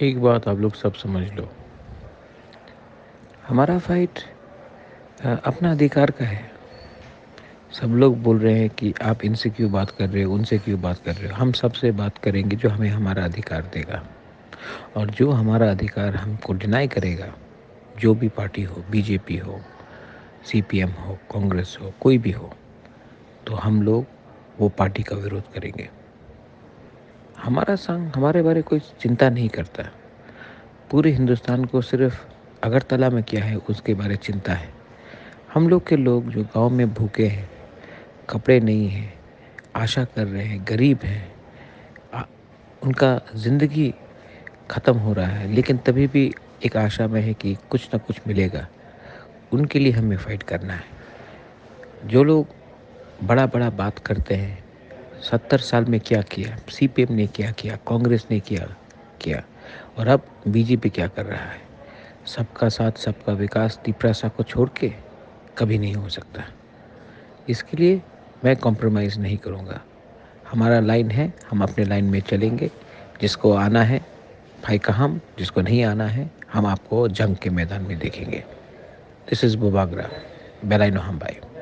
एक बात आप लोग सब समझ लो, हमारा फाइट अपना अधिकार का है। सब लोग बोल रहे हैं कि आप इनसे क्यों बात कर रहे हो, उनसे क्यों बात कर रहे हो। हम सबसे बात करेंगे जो हमें हमारा अधिकार देगा, और जो हमारा अधिकार हमको डिनाई करेगा, जो भी पार्टी हो, बीजेपी हो, सीपीएम हो, कांग्रेस हो, कोई भी हो, तो हम लोग वो पार्टी का विरोध करेंगे। हमारा संघ हमारे बारे कोई चिंता नहीं करता। पूरे हिंदुस्तान को सिर्फ अगरतला में क्या है उसके बारे चिंता है। हम लोग के लोग जो गांव में भूखे हैं, कपड़े नहीं हैं, आशा कर रहे हैं, गरीब हैं, आ- उनका ज़िंदगी ख़त्म हो रहा है, लेकिन तभी भी एक आशा में है कि कुछ ना कुछ मिलेगा। उनके लिए हमें फ़ाइट करना है। जो लोग बड़ा बड़ा बात करते हैं, 70 साल में क्या किया, सीपीएम ने क्या किया, कांग्रेस ने क्या किया, और अब बीजेपी क्या कर रहा है। सबका साथ सबका विकास तिपरासा को छोड़ के कभी नहीं हो सकता। इसके लिए मैं कॉम्प्रोमाइज़ नहीं करूँगा। हमारा लाइन है, हम अपने लाइन में चलेंगे। जिसको आना है भाई का हम, जिसको नहीं आना है हम आपको जंग के मैदान में देखेंगे। दिस इज़ बुबागरा, बेलाइनो हम भाई।